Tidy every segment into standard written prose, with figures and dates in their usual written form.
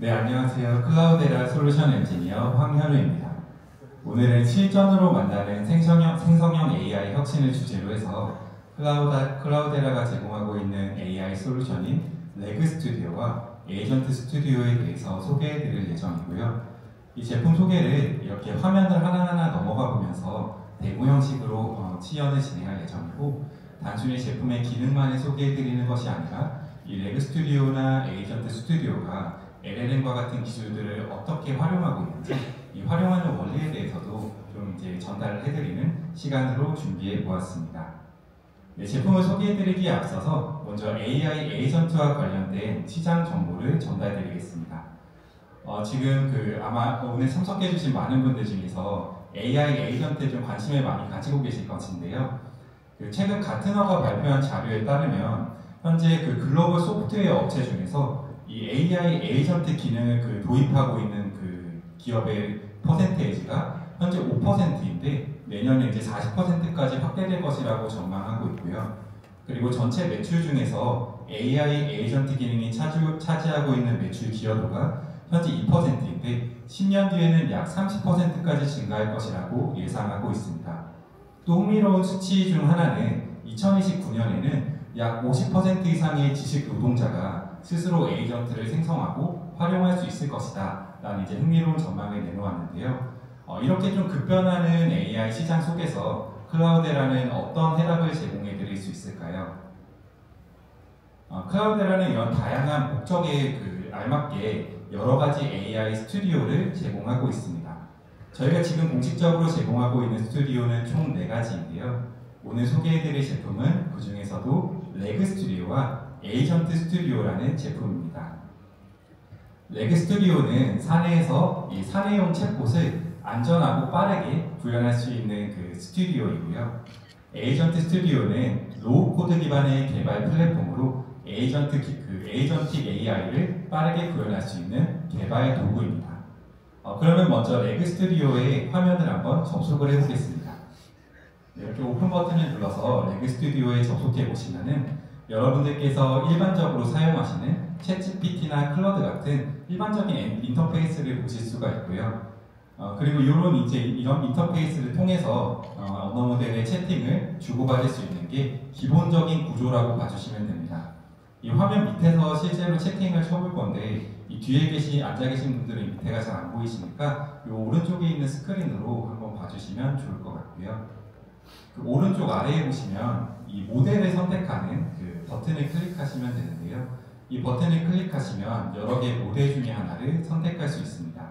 네, 안녕하세요. 클라우데라 솔루션 엔지니어 황현우입니다. 오늘은 실전으로 만나는 생성형 AI 혁신을 주제로 해서 클라우데라가 제공하고 있는 AI 솔루션인 레그 스튜디오와 에이전트 스튜디오에 대해서 소개해드릴 예정이고요. 이 제품 소개를 이렇게 화면을 하나하나 넘어가 보면서 데모 형식으로 치연을 진행할 예정이고, 단순히 제품의 기능만을 소개해드리는 것이 아니라 이 레그 스튜디오나 에이전트 스튜디오가 LLM과 같은 기술들을 어떻게 활용하고 있는지, 이 활용하는 원리에 대해서도 좀 이제 전달을 해드리는 시간으로 준비해 보았습니다. 네, 제품을 소개해드리기에 앞서서 먼저 AI 에이전트와 관련된 시장 정보를 전달드리겠습니다. 지금 아마 오늘 참석해주신 많은 분들 중에서 AI 에이전트에 좀 관심을 많이 가지고 계실 것인데요. 최근 가트너가 발표한 자료에 따르면 현재 글로벌 소프트웨어 업체 중에서 이 AI 에이전트 기능을 도입하고 있는 기업의 퍼센테이지가 현재 5%인데 내년에 이제 40%까지 확대될 것이라고 전망하고 있고요. 그리고 전체 매출 중에서 AI 에이전트 기능이 차지하고 있는 매출 기여도가 현재 2%인데 10년 뒤에는 약 30%까지 증가할 것이라고 예상하고 있습니다. 또 흥미로운 수치 중 하나는 2029년에는 약 50% 이상의 지식 노동자가 스스로 에이전트를 생성하고 활용할 수 있을 것이다 라는 이제 흥미로운 전망을 내놓았는데요. 이렇게 좀 급변하는 AI 시장 속에서 클라우데라는 어떤 해답을 제공해 드릴 수 있을까요? 클라우데라는 이런 다양한 목적에 알맞게 여러 가지 AI 스튜디오를 제공하고 있습니다. 저희가 지금 공식적으로 제공하고 있는 스튜디오는 총 4가지인데요. 오늘 소개해 드릴 제품은 그 중에서도 레그 스튜디오와 에이전트 스튜디오라는 제품입니다. 레그 스튜디오는 사내에서 이 사내용 챗봇을 안전하고 빠르게 구현할 수 있는 스튜디오이고요. 에이전트 스튜디오는 로우 코드 기반의 개발 플랫폼으로 에이전틱 AI를 빠르게 구현할 수 있는 개발 도구입니다. 그러면 먼저 레그 스튜디오의 화면을 한번 접속을 해보겠습니다. 이렇게 오픈 버튼을 눌러서 레그 스튜디오에 접속해 보시면은 여러분들께서 일반적으로 사용하시는 챗GPT나 클러드 같은 일반적인 인터페이스를 보실 수가 있고요. 그리고 이런 인터페이스를 통해서 언어 모델의 채팅을 주고받을 수 있는 게 기본적인 구조라고 봐주시면 됩니다. 이 화면 밑에서 실제로 채팅을 쳐볼 건데 이 뒤에 앉아 계신 분들은 밑에가 잘 안 보이시니까 이 오른쪽에 있는 스크린으로 한번 봐주시면 좋을 것 같고요. 오른쪽 아래에 보시면 이 모델을 선택하는 버튼을 클릭하시면 되는데요. 이 버튼을 클릭하시면 여러 개의 모델 중에 하나를 선택할 수 있습니다.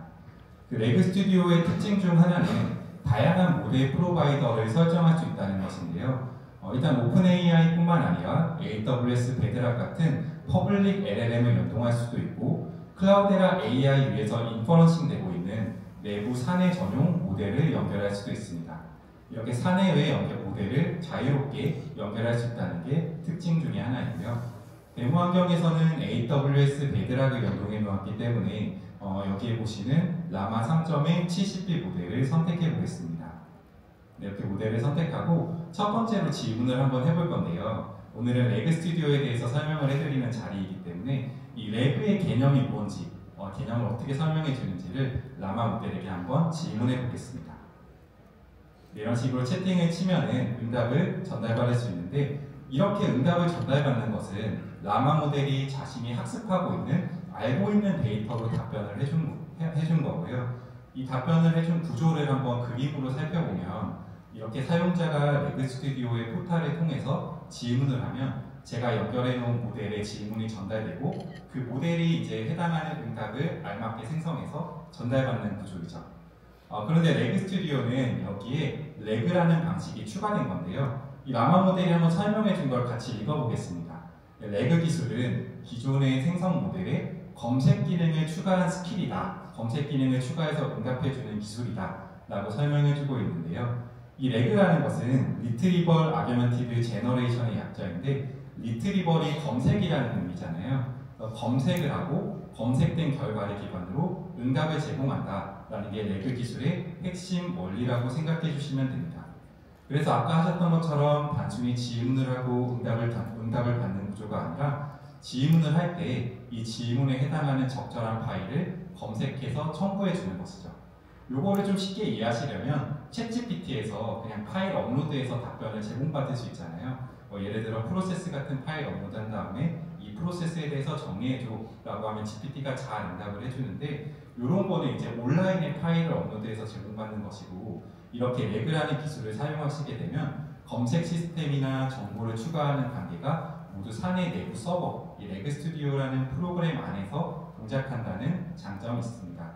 레그 스튜디오의 특징 중 하나는 다양한 모델 프로바이더를 설정할 수 있다는 것인데요. 일단 오픈AI뿐만 아니라 AWS 베드락 같은 퍼블릭 LLM을 연동할 수도 있고 클라우데라 AI 위에서 인퍼런싱 되고 있는 내부 사내 전용 모델을 연결할 수도 있습니다. 이렇게 사내외 모델을 자유롭게 연결할 수 있다는 게 특징 중에 하나이고요. 데모 환경에서는 AWS 베드락을 연동해 놓았기 때문에 여기에 보시는 라마 3.0 70B 모델을 선택해 보겠습니다. 이렇게 모델을 선택하고 첫 번째로 질문을 한번 해볼 건데요. 오늘은 레그 스튜디오에 대해서 설명을 해드리는 자리이기 때문에 이 레그의 개념이 뭔지, 개념을 어떻게 설명해 주는지를 라마 모델에게 한번 질문해 보겠습니다. 이런 식으로 채팅을 치면은 응답을 전달받을 수 있는데, 이렇게 응답을 전달받는 것은 라마 모델이 자신이 학습하고 있는 알고 있는 데이터로 답변을 해준 거고요. 이 답변을 해준 구조를 한번 그림으로 살펴보면 이렇게 사용자가 레그 스튜디오의 포탈을 통해서 질문을 하면 제가 연결해 놓은 모델의 질문이 전달되고 그 모델이 이제 해당하는 응답을 알맞게 생성해서 전달받는 구조이죠. 그런데 레그 스튜디오는 여기에 레그라는 방식이 추가된 건데요. 이 라마 모델이 한번 설명해 준 걸 같이 읽어보겠습니다. 레그 기술은 기존의 생성 모델에 검색 기능을 추가한 스킬이다. 검색 기능을 추가해서 응답해주는 기술이다. 라고 설명해 주고 있는데요. 이 레그라는 것은 리트리벌 아규먼티드 제너레이션의 약자인데 리트리벌이 검색이라는 의미잖아요. 검색을 하고 검색된 결과를 기반으로 응답을 제공한다 라는 게 레그 기술의 핵심 원리라고 생각해 주시면 됩니다. 그래서 아까 하셨던 것처럼 단순히 질문을 하고 응답을 받는 구조가 아니라 지문을 할 때 이 지문에 해당하는 적절한 파일을 검색해서 첨부해 주는 것이죠. 요거를 좀 쉽게 이해하시려면 챗GPT에서 그냥 파일 업로드해서 답변을 제공받을 수 있잖아요. 예를 들어 프로세스 같은 파일 업로드한 다음에 이 프로세스에 대해서 정리해줘 라고 하면 GPT가 잘 응답을 해주는데, 이런 거는 이제 온라인에 파일을 업로드해서 제공받는 것이고, 이렇게 레그라는 기술을 사용하시게 되면 검색 시스템이나 정보를 추가하는 단계가 모두 사내 내부 서버, 이 레그 스튜디오라는 프로그램 안에서 동작한다는 장점이 있습니다.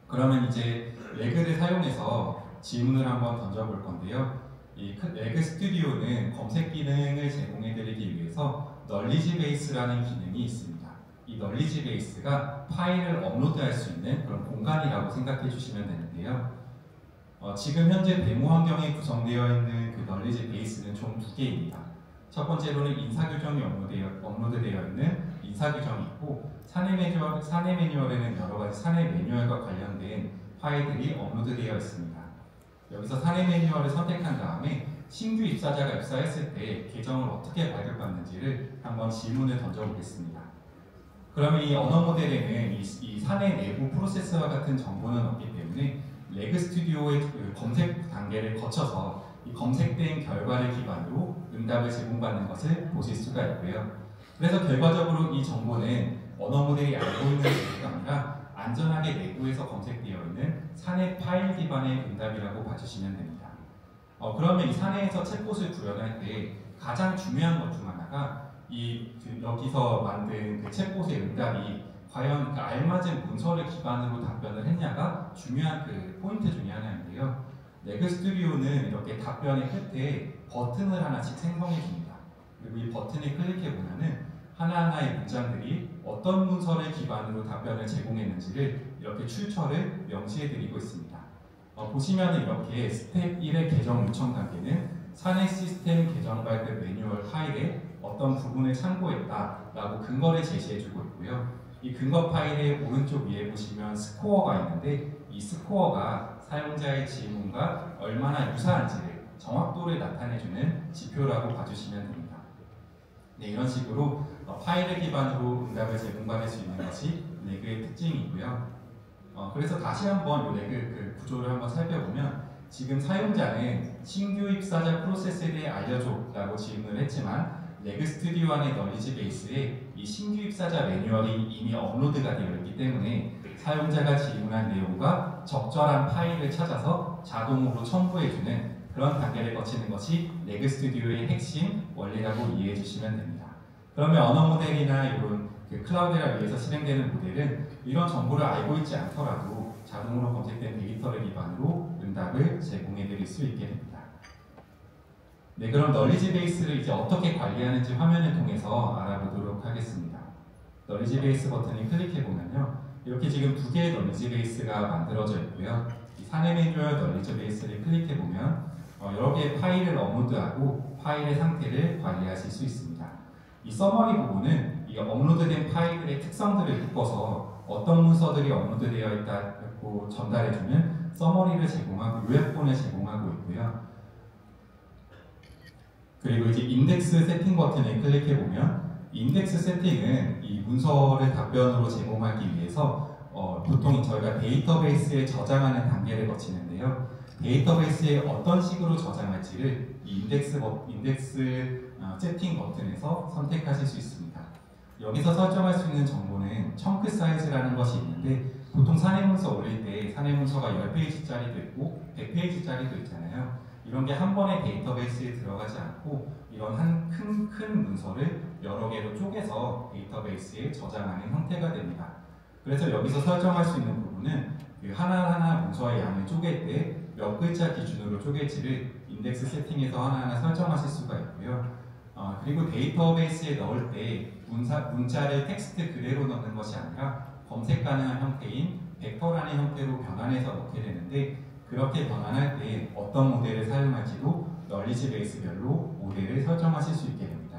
그러면 이제 레그를 사용해서 질문을 한번 던져볼 건데요. 이 레그 스튜디오는 검색 기능을 제공해드리기 위해서 널리지 베이스라는 기능이 있습니다. 이 널리지 베이스가 파일을 업로드할 수 있는 그런 공간이라고 생각해 주시면 되는데요. 지금 현재 데모 환경에 구성되어 있는 그 널리지 베이스는 총 2개입니다. 첫 번째로는 인사 규정이 업로드되어 있는 인사 규정이 있고, 사내 매뉴얼에는 여러 가지 사내 매뉴얼과 관련된 파일들이 업로드되어 있습니다. 여기서 사내 매뉴얼을 선택한 다음에 신규 입사자가 입사했을 때 계정을 어떻게 발급받는지를 한번 질문을 던져보겠습니다. 그러면 이 언어 모델에는 이 사내 내부 프로세스와 같은 정보는 없기 때문에 레그 스튜디오의 그 검색 단계를 거쳐서 이 검색된 결과를 기반으로 응답을 제공받는 것을 보실 수가 있고요. 그래서 결과적으로 이 정보는 언어 모델이 알고 있는 정보가 아니라 안전하게 내부에서 검색되어 있는 사내 파일 기반의 응답이라고 봐주시면 됩니다. 그러면 이 사내에서 챗봇을 구현할 때 가장 중요한 것 중 하나가 여기서 만든 그 챗봇의 응답이 과연 그 알맞은 문서를 기반으로 답변을 했냐가 중요한 그 포인트 중에 하나인데요. 레그 스튜디오는 이렇게 답변의 끝에 버튼을 하나씩 생성해 줍니다. 그리고 이 버튼을 클릭해 보면은 하나하나의 문장들이 어떤 문서를 기반으로 답변을 제공했는지를 이렇게 출처를 명시해 드리고 있습니다. 보시면 이렇게 스텝 1의 계정 요청 단계는 사내 시스템 계정 발급 매뉴얼 파일에 어떤 부분을 참고했다라고 근거를 제시해 주고 있고요. 이 근거 파일의 오른쪽 위에 보시면 스코어가 있는데, 이 스코어가 사용자의 질문과 얼마나 유사한지를 정확도를 나타내주는 지표라고 봐주시면 됩니다. 네, 이런 식으로 파일을 기반으로 응답을 제공받을 수 있는 것이 레그의 특징이고요. 그래서 다시 한번 이 레그 그 구조를 한번 살펴보면, 지금 사용자는 신규 입사자 프로세스에 대해 알려줘 라고 질문을 했지만, 레그 스튜디오 안의 널리지 베이스에 이 신규 입사자 매뉴얼이 이미 업로드가 되어 있기 때문에 사용자가 질문한 내용과 적절한 파일을 찾아서 자동으로 첨부해주는 그런 단계를 거치는 것이 레그 스튜디오의 핵심 원리라고 이해해 주시면 됩니다. 그러면 언어 모델이나 이런 그 클라우드를 위해서 실행되는 모델은 이런 정보를 알고 있지 않더라도 자동으로 검색된 데이터를 기반으로 응답을 제공해 드릴 수 있게 됩니다. 네, 그럼 널리지 베이스를 이제 어떻게 관리하는지 화면을 통해서 알아보도록 하겠습니다. 널리지 베이스 버튼을 클릭해 보면요, 이렇게 지금 2개의 널리지 베이스가 만들어져 있고요. 이 사내 매뉴얼 널리지 베이스를 클릭해 보면 여러 개의 파일을 업로드하고 파일의 상태를 관리하실 수 있습니다. 이 서머리 부분은 이 업로드된 파일들의 특성들을 묶어서 어떤 문서들이 업로드되어 있다고 전달해주는 서머리를 제공하고 요약본을 제공하고 있고요. 그리고 이제 인덱스 세팅 버튼을 클릭해 보면, 인덱스 세팅은 이 문서를 답변으로 제공하기 위해서 보통 저희가 데이터베이스에 저장하는 단계를 거치는데요. 데이터베이스에 어떤 식으로 저장할지를 이 인덱스 세팅 버튼에서 선택하실 수 있습니다. 여기서 설정할 수 있는 정보는 청크 사이즈라는 것이 있는데, 보통 사내 문서 올릴 때 사내 문서가 10페이지짜리도 있고 100페이지짜리도 있잖아요. 이런 게 한 번에 데이터베이스에 들어가지 않고 이런 한 큰 문서를 여러 개로 쪼개서 데이터베이스에 저장하는 형태가 됩니다. 그래서 여기서 설정할 수 있는 부분은 그 하나하나 문서의 양을 쪼갤 때 몇 글자 기준으로 쪼갤지를 인덱스 세팅에서 하나하나 설정하실 수가 있고요. 그리고 데이터베이스에 넣을 때 문자를 텍스트 그대로 넣는 것이 아니라 검색 가능한 형태인 벡터라는 형태로 변환해서 넣게 되는데, 그렇게 변환할 때 어떤 모델을 사용할지도 널리지 베이스별로 모델을 설정하실 수 있게 됩니다.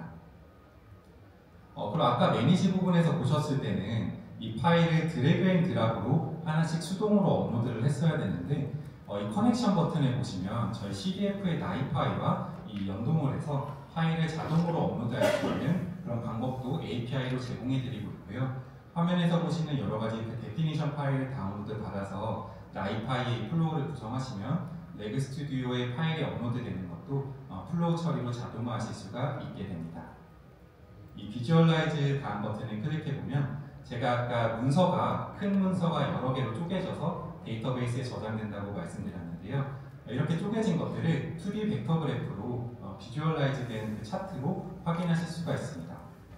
그럼 아까 매니지 부분에서 보셨을 때는 이 파일을 드래그 앤 드랍으로 하나씩 수동으로 업로드를 했어야 되는데, 이 커넥션 버튼을 보시면 저희 CDF의 나이파이와 이 연동을 해서 파일을 자동으로 업로드할 수 있는 그런 방법도 API로 제공해드리고 있고요. 화면에서 보시는 여러 가지 그 데피니션 파일을 다운로드 받아서 라이파이의 플로우를 구성하시면 레그 스튜디오의 파일이 업로드되는 것도 플로우 처리로 자동화하실 수가 있게 됩니다. 이 비주얼라이즈 다음 버튼을 클릭해보면 제가 아까 문서가 큰 문서가 여러 개로 쪼개져서 데이터베이스에 저장된다고 말씀드렸는데요. 이렇게 쪼개진 것들을 2D 벡터 그래프로 비주얼라이즈된 그 차트로 확인하실 수가 있습니다.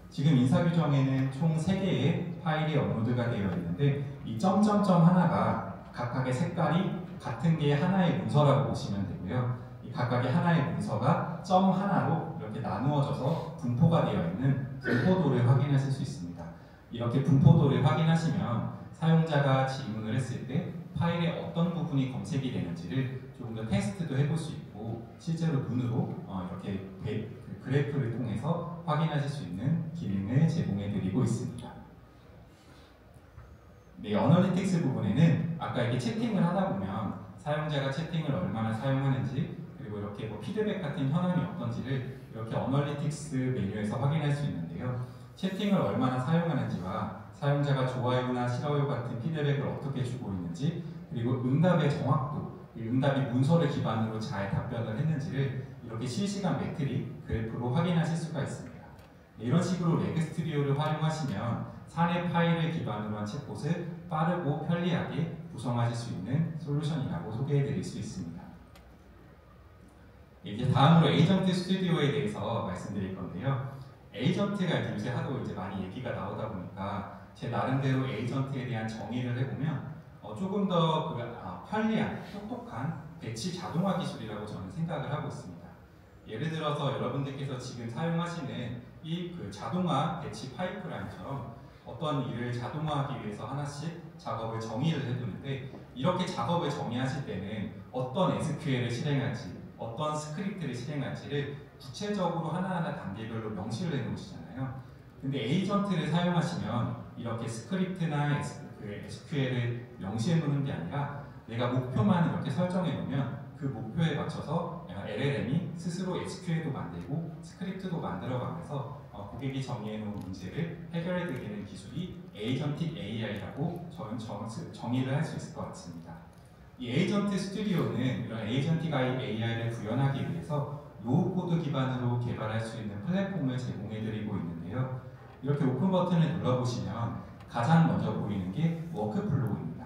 지금 인사규정에는 총 3개의 파일이 업로드가 되어 있는데 이 점점점 하나가 각각의 색깔이 같은 게 하나의 문서라고 보시면 되고요. 이 각각의 하나의 문서가 점 하나로 이렇게 나누어져서 분포가 되어 있는 분포도를 확인하실 수 있습니다. 이렇게 분포도를 확인하시면 사용자가 질문을 했을 때 파일의 어떤 부분이 검색이 되는지를 조금 더 테스트도 해볼 수 있고 실제로 눈으로 이렇게 그래프를 통해서 확인하실 수 있는 기능을 제공해 드리고 있습니다. 네, 어널리틱스 부분에는 아까 이렇게 채팅을 하다 보면 사용자가 채팅을 얼마나 사용하는지 그리고 이렇게 뭐 피드백 같은 현황이 어떤지를 이렇게 어널리틱스 메뉴에서 확인할 수 있는데요. 채팅을 얼마나 사용하는지와 사용자가 좋아요나 싫어요 같은 피드백을 어떻게 주고 있는지 그리고 응답의 정확도, 응답이 문서를 기반으로 잘 답변을 했는지를 이렇게 실시간 매트릭 그래프로 확인하실 수가 있습니다. 이런 식으로 레그 스튜디오를 활용하시면 사내 파일을 기반으로 한 챗봇을 빠르고 편리하게 구성하실 수 있는 솔루션이라고 소개해드릴 수 있습니다. 이제 다음으로 에이전트 스튜디오에 대해서 말씀드릴 건데요. 에이전트가 요새 하도 이제 많이 얘기가 나오다 보니까 제 나름대로 에이전트에 대한 정의를 해보면 조금 더 편리한, 똑똑한 배치 자동화 기술이라고 저는 생각을 하고 있습니다. 예를 들어서 여러분들께서 지금 사용하시는 이 자동화 배치 파이프라인처럼 어떤 일을 자동화하기 위해서 하나씩 작업을 정의를 해두는데 이렇게 작업을 정의하실 때는 어떤 SQL을 실행할지 어떤 스크립트를 실행할지를 구체적으로 하나하나 단계별로 명시를 해놓으시잖아요. 근데 에이전트를 사용하시면 이렇게 스크립트나 SQL을 명시해 놓는 게 아니라 내가 목표만 이렇게 설정해 놓으면 그 목표에 맞춰서 LLM이 스스로 SQL도 만들고 스크립트도 만들어가면서 고객이 정의해 놓은 문제를 해결해 드리는 기술이 에이전틱 AI라고 저는 정의를 할 수 있을 것 같습니다. 이 에이전트 스튜디오는 이런 에이전틱 AI를 구현하기 위해서 노우코드 기반으로 개발할 수 있는 플랫폼을 제공해 드리고 있는데요. 이렇게 오픈 버튼을 눌러보시면 가장 먼저 보이는 게 워크플로우입니다.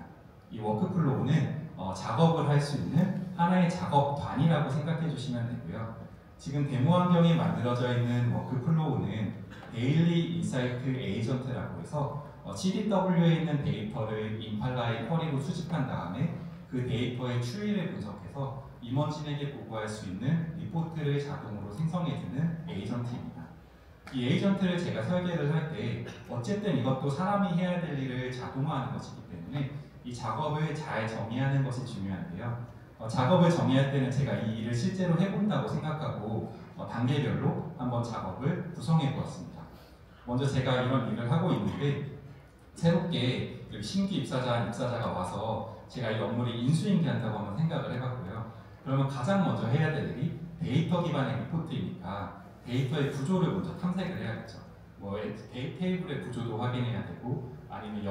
이 워크플로우는 작업을 할 수 있는 하나의 작업반이라고 생각해 주시면 되고요. 지금 데모 환경에 만들어져 있는 워크플로우는 데일리 인사이트 에이전트라고 해서 CDW에 있는 데이터를 임팔라의 쿼리로 수집한 다음에 그 데이터의 추이를 분석해서 임원진에게 보고할 수 있는 리포트를 자동으로 생성해주는 에이전트입니다. 이 에이전트를 제가 설계를 할 때 어쨌든 이것도 사람이 해야 될 일을 자동화하는 것이기 때문에 이 작업을 잘 정의하는 것이 중요한데요. 작업을 정의할 때는 제가 이 일을 실제로 해본다고 생각하고 단계별로 한번 작업을 구성해 보았습니다. 먼저 제가 이런 일을 하고 있는데 새롭게 신규 입사자가 와서 제가 이 업무를 인수인계한다고 한번 생각을 해봤고요. 그러면 가장 먼저 해야 될 일이 데이터 기반의 리포트이니까 데이터의 구조를 먼저 탐색을 해야겠죠. 뭐 테이블의 구조도 확인해야 되고 아니면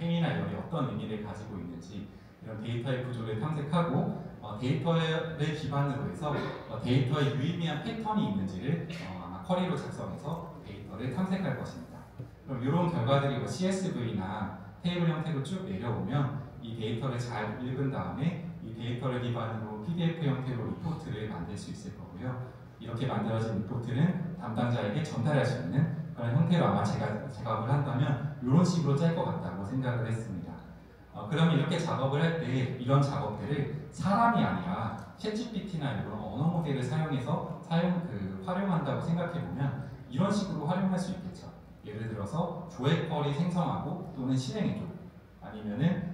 행위나 열이 어떤 의미를 가지고 있는지 이런 데이터의 구조를 탐색하고 데이터를 기반으로 해서 데이터에 유의미한 패턴이 있는지를 아마 쿼리로 작성해서 데이터를 탐색할 것입니다. 그럼 이런 결과들이 뭐 CSV나 테이블 형태로 쭉 내려오면 이 데이터를 잘 읽은 다음에 이 데이터를 기반으로 PDF 형태로 리포트를 만들 수 있을 거고요. 이렇게 만들어진 리포트는 담당자에게 전달할 수 있는 그런 형태로 아마 제가 작업을 한다면 이런 식으로 짤 것 같다고 생각을 했습니다. 그러면 이렇게 작업을 할 때 이런 작업들을 사람이 아니라 챗GPT나 이런 언어 모델을 사용해서 활용한다고 생각해보면 이런 식으로 활용할 수 있겠죠. 예를 들어서 조회 쿼리 생성하고 또는 실행해줘 아니면은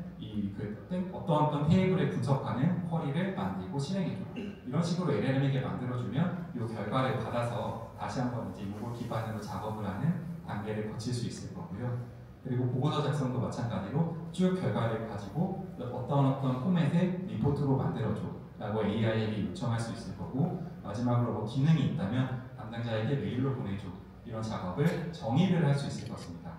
어떤 테이블에 분석하는 쿼리를 만들고 실행해줘 이런 식으로 LLM에게 만들어주면 이 결과를 받아서 다시 한번 이제 이걸 기반으로 작업을 하는 단계를 거칠 수 있을 거고요. 그리고 보고서 작성도 마찬가지로 쭉 결과를 가지고 어떤 포맷의 리포트로 만들어줘 라고 AI에게 요청할 수 있을 거고 마지막으로 뭐 기능이 있다면 담당자에게 메일로 보내줘 이런 작업을 정의를 할 수 있을 것입니다.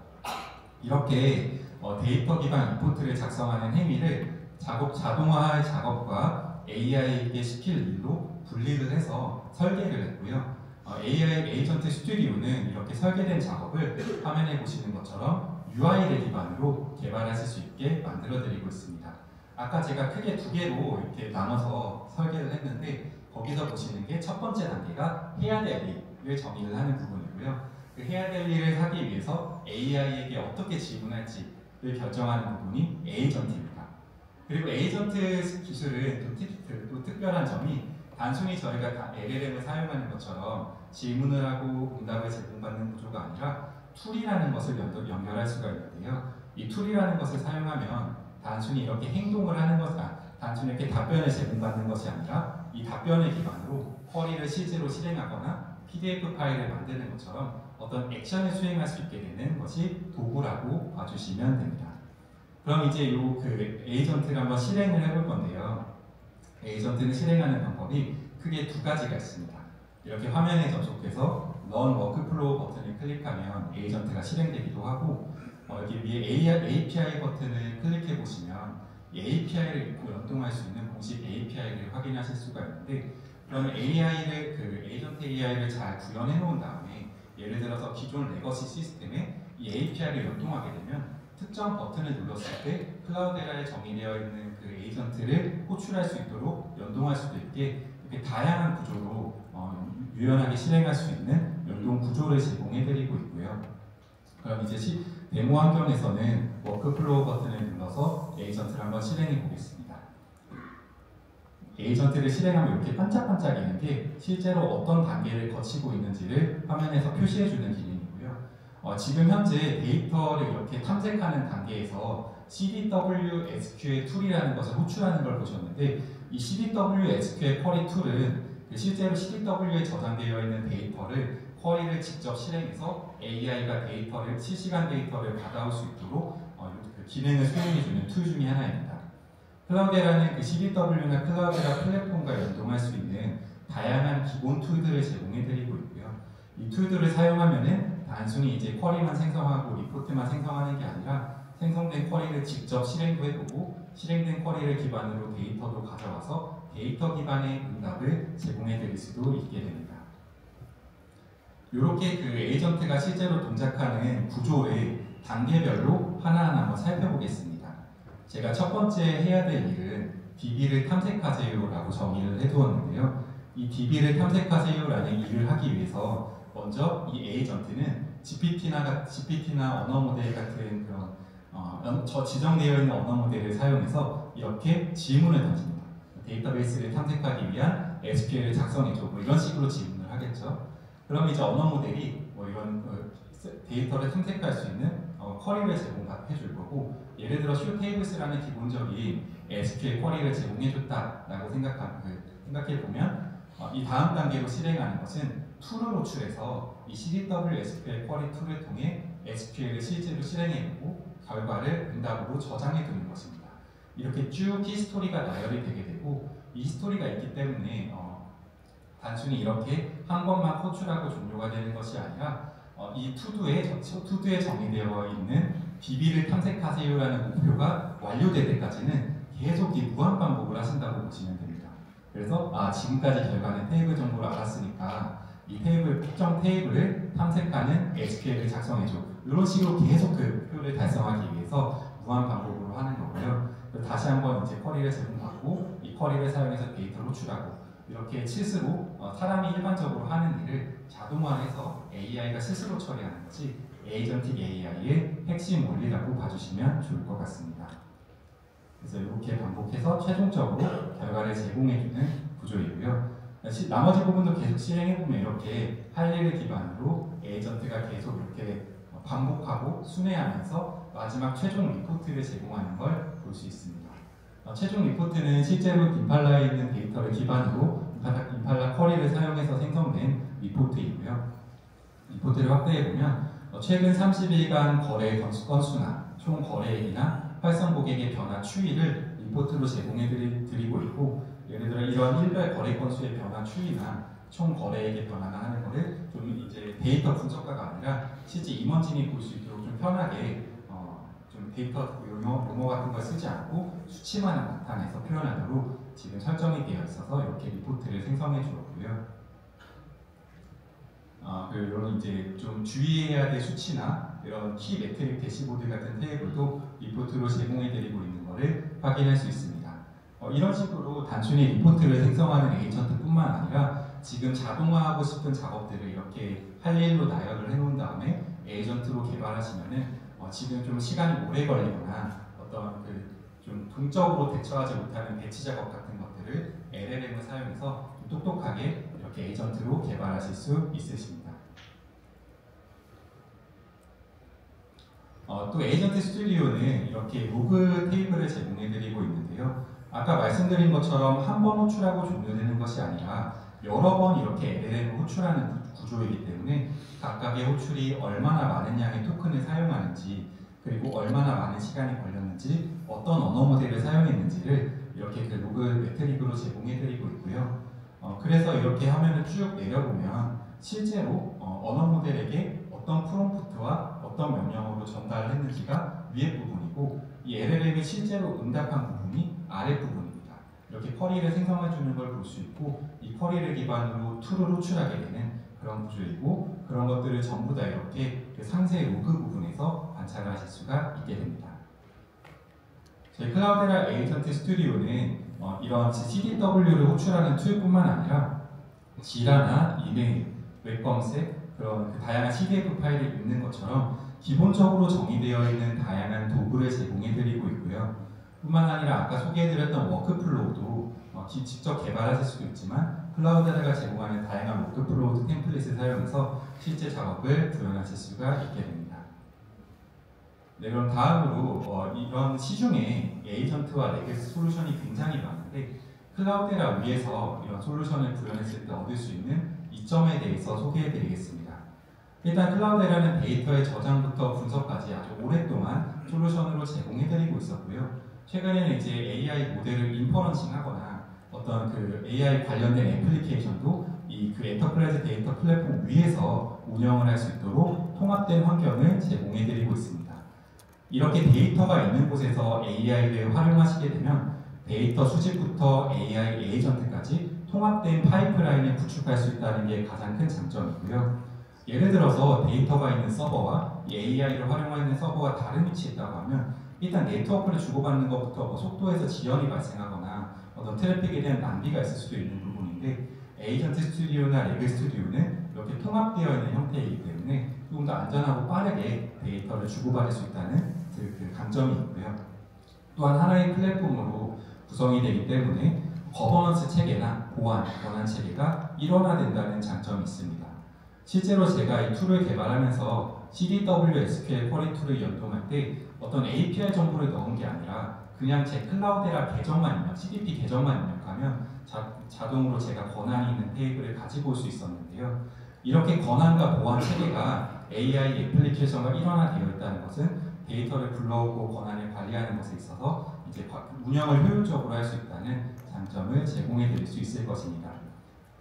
이렇게 데이터 기반 리포트를 작성하는 행위를 자동화할 작업과 AI에게 시킬 일로 분리를 해서 설계를 했고요. AI 에이전트 스튜디오는 이렇게 설계된 작업을 화면에 보시는 것처럼 UI를 기반으로 개발하실 수 있게 만들어드리고 있습니다. 아까 제가 크게 두 개로 이렇게 나눠서 설계를 했는데 거기서 보시는 게 첫 번째 단계가 해야 될 일을 정의를 하는 부분이고요. 그 해야 될 일을 하기 위해서 AI에게 어떻게 질문할지를 결정하는 부분이 에이전트입니다. 그리고 에이전트 기술은 또 특별한 점이 단순히 저희가 LLM을 사용하는 것처럼 질문을 하고 응답을 제공받는 구조가 아니라 툴이라는 것을 연결할 수가 있는데요. 이 툴이라는 것을 사용하면 단순히 이렇게 행동을 하는 단순히 이렇게 답변을 제공받는 것이 아니라 이 답변을 기반으로 쿼리를 실제로 실행하거나 PDF 파일을 만드는 것처럼 어떤 액션을 수행할 수 있게 되는 것이 도구라고 봐주시면 됩니다. 그럼 이제 그 에이전트를 한번 실행을 해볼 건데요. 에이전트는 실행하는 방법이 크게 두 가지가 있습니다. 이렇게 화면에 접속해서 Run Workflow 버튼을 클릭하면 에이전트가 실행되기도 하고 여기 위에 API 버튼을 클릭해 보시면 이 API를 연동할 수 있는 공식 API를 확인하실 수가 있는데 그러면 에이전트 AI를 잘 구현해 놓은 다음에 예를 들어서 기존 레거시 시스템에 이 API를 연동하게 되면 특정 버튼을 눌렀을 때 클라우데라에 정의되어 있는 그 에이전트를 호출할 수 있도록 연동할 수도 있게 이렇게 다양한 구조로 유연하게 실행할 수 있는 연동 구조를 제공해 드리고 있고요. 그럼 이제 데모 환경에서는 워크플로우 버튼을 눌러서 에이전트를 한번 실행해 보겠습니다. 에이전트를 실행하면 이렇게 반짝반짝이는 게 실제로 어떤 단계를 거치고 있는지를 화면에서 표시해주는 기능이고요. 지금 현재 데이터를 이렇게 탐색하는 단계에서 CDW SQL 툴이라는 것을 호출하는 걸 보셨는데 이 CDW SQL 쿼리 툴은 실제로 CDW에 저장되어 있는 데이터를 쿼리를 직접 실행해서 AI가 실시간 데이터를 받아올 수 있도록 그 기능을 수행해주는 툴 중에 하나입니다. 클라우데라는 그 CDW나 클라우데라 플랫폼과 연동할 수 있는 다양한 기본 툴들을 제공해드리고 있고요. 이 툴들을 사용하면은 단순히 이제 쿼리만 생성하고 리포트만 생성하는 게 아니라 생성된 쿼리를 직접 실행도 해보고 실행된 쿼리를 기반으로 데이터도 가져와서 데이터 기반의 응답을 제공해드릴 수도 있게 됩니다. 이렇게 그 에이전트가 실제로 동작하는 구조의 단계별로 하나하나 한번 살펴보겠습니다. 제가 첫 번째 해야 될 일은 DB를 탐색하세요라고 정의를 해두었는데요. 이 DB를 탐색하세요라는 일을 하기 위해서 먼저 이 에이전트는 GPT나 언어 모델 같은 그런 지정되어 있는 언어 모델을 사용해서 이렇게 질문을 던집니다. 데이터베이스를 탐색하기 위한 SQL을 작성해줘 뭐 이런 식으로 질문을 하겠죠. 그럼 이제 언어 모델이 뭐 이런 데이터를 탐색할 수 있는 쿼리를 제공해 줄 거고 예를 들어 showtables라는 기본적인 SQL 쿼리를 제공해줬다라고 생각해 보면 이 다음 단계로 실행하는 것은 툴을 호출해서 이 CDW SQL 쿼리 툴을 통해 SQL을 실제로 실행해보고 결과를 응답으로 저장해 두는 것입니다. 이렇게 쭉 히스토리가 나열이 되게 되고 이 히스토리가 있기 때문에 단순히 이렇게 한 번만 호출하고 종료가 되는 것이 아니라 이 투두에 정의되어 있는 DB를 탐색하세요라는 목표가 완료될 때까지는 계속 이 무한 반복을 하신다고 보시면 됩니다. 그래서 지금까지 결과는 테이블 정보를 알았으니까 이 특정 테이블을 탐색하는 SQL을 작성해줘. 이런 식으로 계속 그 목표를 달성하기 위해서 무한 반복으로 하는 거고요. 다시 한번 이제 쿼리를 제공받고 이 쿼리를 사용해서 데이터를 호출하고 이렇게 실수로 사람이 일반적으로 하는 일을 자동화해서 AI가 스스로 처리하는 것이 에이전틱 AI의 핵심 원리라고 봐주시면 좋을 것 같습니다. 그래서 이렇게 반복해서 최종적으로 결과를 제공해주는 구조이고요. 나머지 부분도 계속 실행해보면 이렇게 할 일을 기반으로 에이전트가 계속 이렇게 반복하고 순회하면서 마지막 최종 리포트를 제공하는 걸 볼 수 있습니다. 최종 리포트는 실제로 임팔라에 있는 데이터를 기반으로 임팔라 쿼리를 사용해서 생성된 리포트이고요. 리포트를 확대해보면 최근 30일간 거래 건수나 총 거래액이나 활성 고객의 변화 추이를 리포트로 제공해드리고 있고 예를 들어 이런 일별 거래 건수의 변화 추이나 총 거래액의 변화나 하는 것을 좀 이제 데이터 분석가가 아니라 실제 임원진이 볼 수 있도록 좀 편하게 좀 데이터 용어 같은 걸 쓰지 않고 수치만 나타내서 표현하도록 지금 설정이 되어 있어서 이렇게 리포트를 생성해 주었고요. 그리고 이런 이제 좀 주의해야 될 수치나 이런 키 매트릭 대시보드 같은 테이블도 리포트로 제공해드리고 있는 것을 확인할 수 있습니다. 이런 식으로 단순히 리포트를 생성하는 에이전트뿐만 아니라 지금 자동화하고 싶은 작업들을 이렇게 할 일로 나열을 해놓은 다음에 에이전트로 개발하시면은 지금 좀 시간이 오래 걸리거나 어떤 좀 동적으로 대처하지 못하는 배치 작업 같은 것들을 LLM을 사용해서 똑똑하게 이렇게 에이전트로 개발하실 수 있으십니다. 또 에이전트 스튜디오는 이렇게 로그 테이블을 제공해드리고 있는데요. 아까 말씀드린 것처럼 한 번 호출하고 종료되는 것이 아니라 여러 번 이렇게 LLM을 호출하는 구조이기 때문에 각각의 호출이 얼마나 많은 양의 토큰을 사용하는지 그리고 얼마나 많은 시간이 걸렸는지 어떤 언어 모델을 사용했는지를 이렇게 그 로그 매트릭으로 제공해드리고 있고요. 그래서 이렇게 화면을 쭉 내려보면 실제로 언어 모델에게 어떤 프롬프트와 어떤 명령어로 전달을 했는지가 위에 부분이고 이 LLM이 실제로 응답한 부분이 아래 부분입니다. 이렇게 쿼리를 생성해주는 걸 볼 수 있고 이 쿼리를 기반으로 툴을 호출하게 되는 그런 구조이고 그런 것들을 전부 다 이렇게 그 상세 로그 부분에서 관찰을 하실 수가 있게 됩니다. 저희 클라우데라 에이전트 스튜디오는 이런 CDW를 호출하는 툴뿐만 아니라 지라나 이메일, 웹 검색, 그런 다양한 CDF 파일을 읽는 것처럼 기본적으로 정의되어 있는 다양한 도구를 제공해드리고 있고요. 뿐만 아니라 아까 소개해드렸던 워크플로우도 직접 개발하실 수도 있지만 클라우데라가 제공하는 다양한 워크플로우 템플릿을 사용해서 실제 작업을 구현하실 수가 있게 됩니다. 네, 그럼 다음으로 이런 시중에 에이전트와 레거시 솔루션이 굉장히 많은데 클라우데라 위에서 이런 솔루션을 구현했을 때 얻을 수 있는 이점에 대해서 소개해드리겠습니다. 일단 클라우데라는 데이터의 저장부터 분석까지 아주 오랫동안 솔루션으로 제공해드리고 있었고요. 최근에는 이제 AI 모델을 인퍼런싱하거나 어떤 그 AI 관련된 애플리케이션도 이 그 엔터프라이즈 데이터 플랫폼 위에서 운영을 할 수 있도록 통합된 환경을 제공해드리고 있습니다. 이렇게 데이터가 있는 곳에서 AI를 활용하시게 되면 데이터 수집부터 AI 에이전트까지 통합된 파이프라인을 구축할 수 있다는 게 가장 큰 장점이고요. 예를 들어서 데이터가 있는 서버와 AI를 활용하는 서버가 다른 위치에 있다고 하면 일단 네트워크를 주고받는 것부터 속도에서 지연이 발생하거나 어떤 트래픽에 대한 낭비가 있을 수도 있는 부분인데 에이전트 스튜디오나 레그 스튜디오는 이렇게 통합되어 있는 형태이기 때문에 조금 더 안전하고 빠르게 데이터를 주고받을 수 있다는 그 강점이 있고요. 또한 하나의 플랫폼으로 구성이 되기 때문에 거버넌스 체계나 보안, 권한 체계가 일원화된다는 장점이 있습니다. 실제로 제가 이 툴을 개발하면서 CDW SQL 쿼리 툴을 연동할 때 어떤 API 정보를 넣은 게 아니라 그냥 제 클라우데라 계정만 입력, CDP 계정만 입력하면 자동으로 제가 권한이 있는 테이블을 가지고 올 수 있었는데요. 이렇게 권한과 보안 체계가 AI 애플리케이션과 일원화되어 있다는 것은 데이터를 불러오고 권한을 관리하는 것에 있어서 이제 운영을 효율적으로 할 수 있다는 장점을 제공해 드릴 수 있을 것입니다.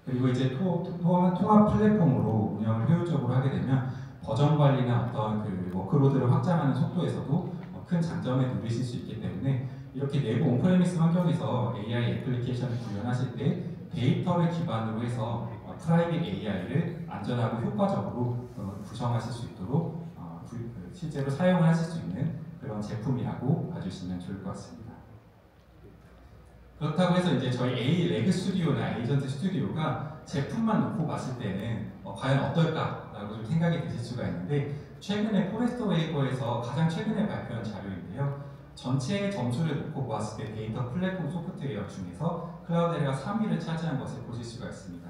그리고 이제 통합 플랫폼으로 운영을 효율적으로 하게 되면 버전 관리나 어떤 그 워크로드를 확장하는 속도에서도 큰 장점을 누리실 수 있기 때문에 이렇게 내부 온프레미스 환경에서 AI 애플리케이션을 구현하실 때 데이터를 기반으로 해서 프라이빗 AI를 안전하고 효과적으로 구성하실 수 있도록 실제로 사용하실 수 있는 그런 제품이라고 봐주시면 좋을 것 같습니다. 그렇다고 해서 이제 저희 레그 스튜디오나 에이전트 스튜디오가 제품만 놓고 봤을 때는 과연 어떨까라고 좀 생각이 드실 수가 있는데 최근에 포레스터 웨이버에서 가장 최근에 발표한 자료인데요. 전체 점수를 놓고 보았을 때 데이터 플랫폼 소프트웨어 중에서 클라우데라가 3위를 차지한 것을 보실 수가 있습니다.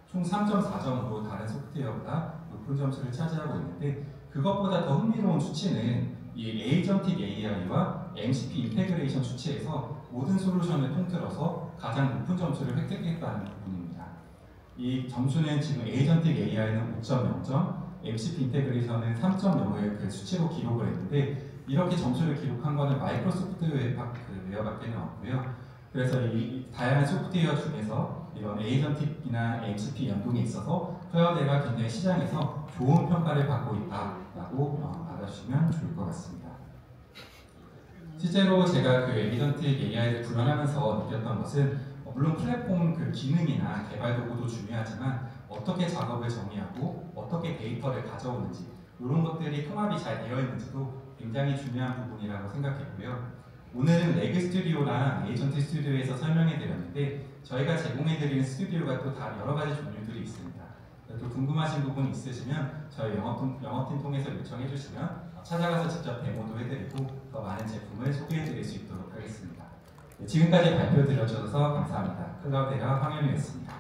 총 3.4점으로 다른 소프트웨어보다 높은 점수를 차지하고 있는데 그것보다 더 흥미로운 수치는 이 에이전틱 AI와 MCP 인테그레이션 수치에서 모든 솔루션을 통틀어서 가장 높은 점수를 획득했다는 부분입니다. 이 점수는 지금 에이전틱 AI는 5.0점, MCP 인테그레이션은 3.0을 그 수치로 기록을 했는데 이렇게 점수를 기록한 것은 마이크로소프트 웨어밖에 없고요. 그래서 이 다양한 소프트웨어 중에서 이런 에이전틱이나 MCP 연동에 있어서 클라우드가 굉장히 시장에서 좋은 평가를 받고 있다라고 받아주시면 좋을 것 같습니다. 실제로 제가 그 에이전틱 AI를 구현하면서 느꼈던 것은 물론 플랫폼 그 기능이나 개발 도구도 중요하지만 어떻게 작업을 정의하고 어떻게 데이터를 가져오는지 이런 것들이 통합이 잘 되어 있는지도 굉장히 중요한 부분이라고 생각했고요. 오늘은 레그 스튜디오랑 에이전틱 스튜디오에서 설명해 드렸는데 저희가 제공해 드리는 스튜디오가 또 다 여러 가지 종류들이 있습니다. 또 궁금하신 부분 있으시면 저희 영업팀 통해서 요청해 주시면 찾아가서 직접 데모도 해드리고 더 많은 제품을 소개해 드릴 수 있도록 하겠습니다. 네, 지금까지 발표 드려주셔서 감사합니다. 클라우데라 황현우였습니다.